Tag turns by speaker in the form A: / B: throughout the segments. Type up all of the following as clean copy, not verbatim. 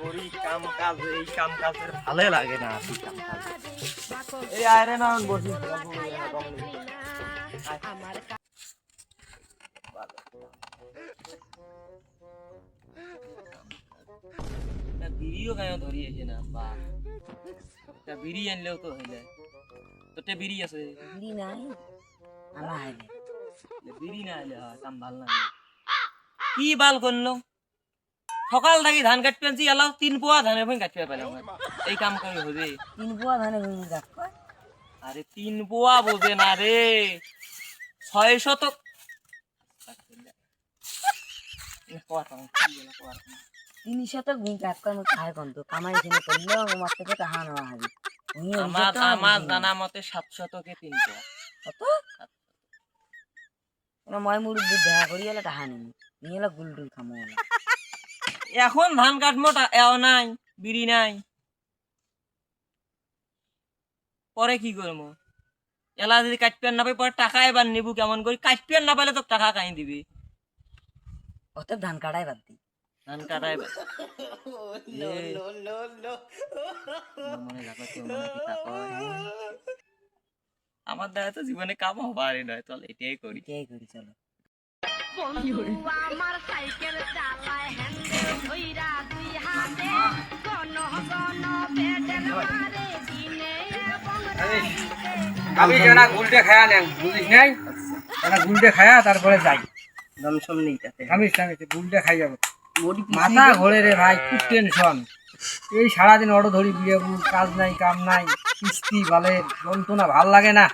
A: করি কাম কাজ, এই কাম কাজের ভালো লাগে না। এই আয়রে না বসি বিড়িও গায়ে ধরিয়েছে না বা বিড়ি আনলেও তো হইলে তোতে বিড়ি আছে
B: বিড়ি নাই আনা হইলে
A: বিড়ি না হলে হয় কাম ভাল না। কি বাল করলো সকাল থেকে ধান কাটতে আনছি এলাও 3 পোয়া ধানের ভুঁই কাটতে পেলাম এই কাম করে হবে
B: 3 পোয়া ধানের ভুঁই কাটবে।
A: আরে 3 পোয়া বোঝে না রে 600 তো
B: তিনশত ভুঁই কাটবে খায় কোন তো কামাই কিনে করলো আমার থেকে টাকা নেওয়া হবে।
A: আমার জানা মতে 700 কে 3 পোয়া
B: কত ওরা মই মুরুব্বি দেখা করি এলে টাকা নিই নিয়ে এলে গুলটুল খামো
A: এখন ধান কাটমো এও নাই বিড়ি নাই পরে কি করবো এলা যদি কাটপিয়ার না পাই পরে টাকা এবার নিবু কেমন করি কাটপিয়ার না পাইলে তো টাকা কাই দিবি
B: অত ধান কাটাই বাদ দি
A: ধান কাটাই মনে রাখো আমার দ্বারা তো জীবনে কাম হবারই নয় চল এটাই করি
B: চলো
C: আমার সাইকেল চালায় হ্যান্ডেল ধইরা দুই হাতে কোন পেডেল মারে দিনে এবং
D: আমি জানা গুলটে খায়া নেন বুঝিস নাই জানা গুলটে খায়া তারপরে যাই
A: দমসম নেই তাতে
D: আমি গুলটে খাই যাবো মাথা ঘোরে রে ভাই খুব টেনশন এই সারাদিন অটো ধরি বিয়ে কাজ নাই কাম নাই কিস্তি বালে যন্ত্রণা ভাল লাগে না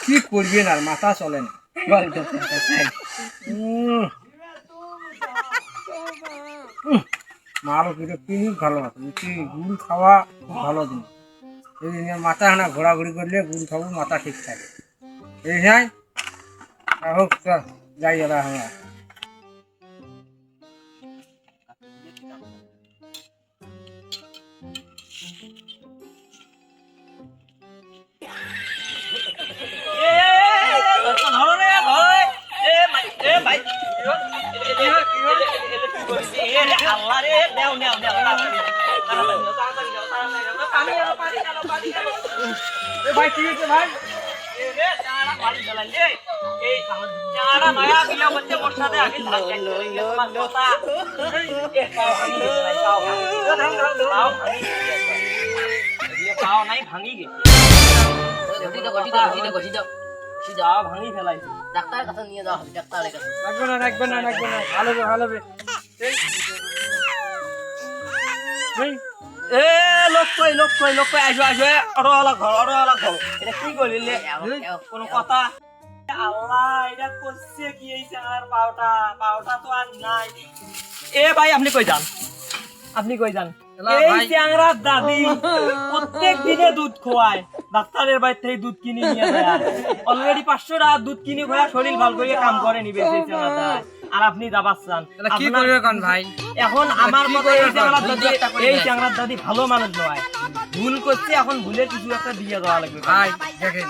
D: কি করবেন আর মাথা চলে না মারও কিন্তু পিনি ভালো আছে গুড় খাওয়া খুব ভালো জিনিস এই মাথা হানা ঘোরাঘুরি করলে গুড় খাবো মাথা ঠিক থাকে এই হ্যাঁ হোক যাই এরা হ্যাঁ ভাই ঠিক আছে ভাই
A: ভাঙি গেছে ভাঙি ফেলাইছে
B: ডাক্তারের কাছে নিয়ে যাওয়া হবে ডাক্তারের কাছে
D: রাখবে না ভালো হবে
A: এ লোক কই আসো অটো ঘর এটা কি করলি কোন কথা আল্লাহ এটা করছে কি এই চাঙার পাউটা তো আর নাই এ ভাই আপনি কই যান এই চাংরার দাদি প্রত্যেক দিনে দুধ খোয়ায় ডাক্তারের বাড়ি থেকে দুধ কিনে নিয়ে যায় অলরেডি 500 টাকা দুধ কিনে খোয়া শরীর ভালো করে কাম করে নিবে সেই চাংরাটা আর আপনি দাবাচ্ছেন
D: কি করবে কোন ভাই
A: এখন আমার মতে এই চাংরার দাদি ভালো মানুষ নয় ভুল করছে এখন ভুলের কিছু একটা দিয়ে দেওয়া লাগবে
D: ভাই দেখেন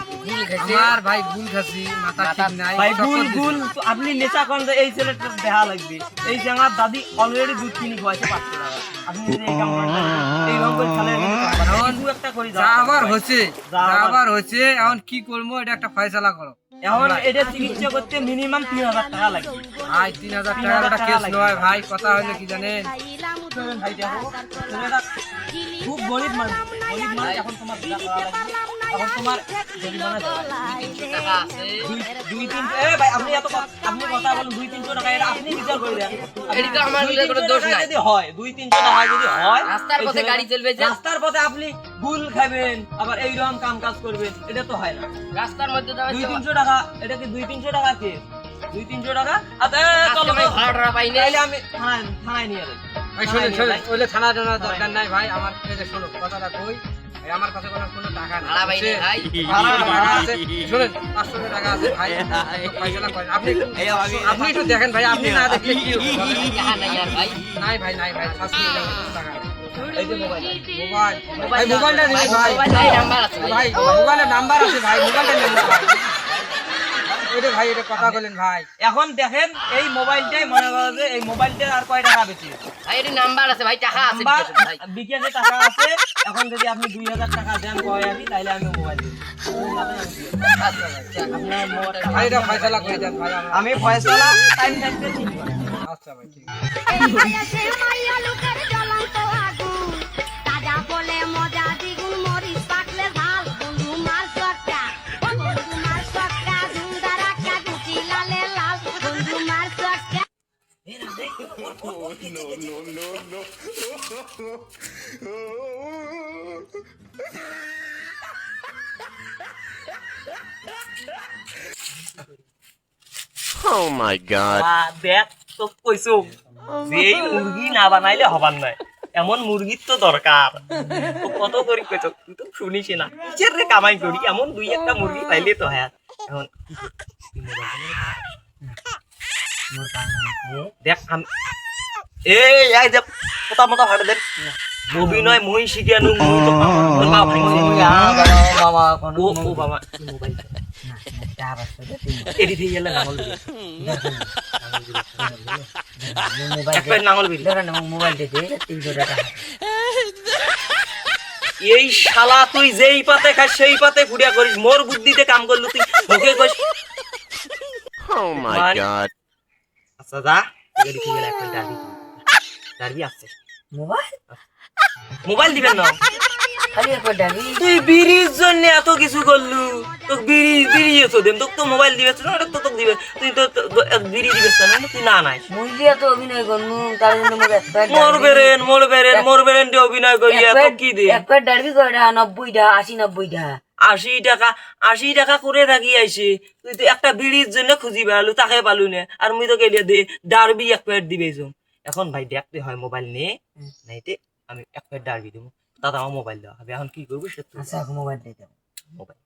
D: আমার ভাই ভুল খাচ্ছি মাথা ঠিক নাই
A: ভাই ভুল আপনি নেশা করেন এই ছেলেটা দেখা লাগবে এই চাংরার দাদি অলরেডি দুধ কিনে খোয়াইছে 500 টাকা আপনি যদি এই কাম করেন এই রকম করে খেলে কিছু একটা করি
D: আবার হচ্ছে এখন কি করবো এটা একটা ফয়সালা করো
A: এখন এটা চিকিৎসা করতে মিনিমাম 3000 টাকা লাগবে
D: ভাই 3000 টাকা কেস নয় ভাই কথা হলো কি জানেন
A: ভাই দেখো খুব গরিব মানুষ এখন তোমার এখন তোমার জরিমানা টাকা আছে 2-3 এ ভাই আপনি আপনি কথা বলেন 2-300 টাকা এটা আপনি বিচার করে দেন
B: এটা আমার কোনো দোষ নাই
A: যদি হয় 2-300 টাকা যদি হয়
B: রাস্তার পথে গাড়ি চলবে যে
A: রাস্তার পথে আপনি গুল খাবেন আবার এই রকম কাম কাজ করবেন এটা তো হয় না
B: রাস্তার মধ্যে
A: 2-300 টাকা এটা কি 2-300 টাকা কে 2-300 টাকা আচ্ছা চলো
B: ভাই ভাড়া টাকা পাই না
A: তাহলে আমি থানায় নিয়ে যাই
D: ভাই শুনুন ওইলে থানা জানার দরকার নাই ভাই আমার এই যে শুনুন কথাটা কই আমার কাছে কোনো টাকা নাই
B: ভাড়া পাই না ভাই
D: ভাড়া আছে শুনুন 500 টাকা আছে ভাই পয়সা করেন আপনি একটু দেখেন ভাই আপনি না দেখলে কি হবে
B: টাকা নাই আর ভাই
D: নাই ভাই শাস্তি টাকা
A: এই যে মোবাইল
D: ভাই মোবাইলটা দিন ভাই
B: মোবাইল নাম্বার আছে
D: ভাই মোবাইলের নাম্বার আছে ভাই মোবাইলটা নিন ভাই এটা ভাই এটা কথা বলেন ভাই।
A: এখন দেখেন এই মোবাইলটাই মনে করো যে এই মোবাইলটা আর কয় টাকা বেশি
B: ভাই এর নাম্বার আছে ভাই, টাকা আছে
A: নাম্বার
B: বিকাশে ভাই।
A: বিকাশে টাকা আছে। এখন যদি আপনি 2000 টাকা দেন কয় আমি তাইলে আমি মোবাইল দিব।
B: আচ্ছা ভাই, যাক, আপনার মোবাইলটা
D: ভাই এটা ফয়সালা করে দেন ভাই আমার।
A: আমি ফয়সালা টাইম থাকতে ঠিক করে।
D: আচ্ছা ভাই ঠিক আছে।
C: এই বয়সে মাইয়া লোকের জ্বলন্ত আগুন, তাজা বলে মজা দ্বিগুণ, মরিচ পাকলে ঝাল, বন্ধু মার চটকা, ও বন্ধু মার চটকা, ঝুমদার একটা গুটি লালে লাল, বন্ধু মার চটকা।
E: Oh my god.
A: দেখ তো কইছো যেই মুরগি না বানাইলে হবার নাই, এমন মুরগির তো দরকার। তো কত করি কইছো, তুই তো শুনিস না কিসের রে কামাই করি, এমন দুই একটা মুরগি পাইলে তো হয়। এখন দেখ আমি এই যে কথা মতো হাঁটে দেখ অভিনয় মই শিখে আনু মই তো
B: মামা কোন
A: ও বাবা মোবাইল
B: টাকা আছে তুই
A: এডিট হয়ে গেলে নাঙল দিবি।
B: মোবাইল
A: এক প্যাকেট নাঙল বিল
B: ধরেন মোবাইল দে 300 টাকা।
A: এই শালা তুই যেই পাতে খাস সেই পাতে ফুড়িয়া করিস, মোর বুদ্ধিতে কাম করলু তুই মুখে কইস।
E: Oh my
A: Man.
E: god.
A: আচ্ছা যা এডিট হয়ে গেলে এক প্যাকেট ডারবি ডারবি আছে
B: মোবাইল
A: মোবাইল দিবেন না
B: খালি একবার ডাবি
A: তুই বিড়ির জন্য এত কিছু করলু, তোকে বিড়ি বিড়ি এসো দেন, তোকে তো মোবাইল দিবে না, ওটা তো তোকে দিবে, তুই তো বিড়ি দিবে না, তুই না নাই
B: মুইলিয়া তো অভিনয় করনু, তার জন্য মোর একবার
A: মোর বেরেন দিয়ে অভিনয় করিয়া তো কি দে
B: একবার ডাবি কয়টা 90 টাকা 80 90 টাকা
A: 80 টাকা করে থাকি আইসি, তুই তো একটা বিড়ির জন্য খুঁজি বেড়ালু, তাকে পালু নে, আর মুই তো গেলিয়ে দে ডারবি এক প্যাকেট দিবে। এখন ভাই দেখতে হয় মোবাইল নিয়ে নাইতে আমি এক প্যাকেট ডারবি দেবো, তাতে আমার মোবাইল দেওয়া হবে। এখন কি করবো সে
B: আচ্ছা মোবাইল দিয়ে দাও।
A: মোবাইল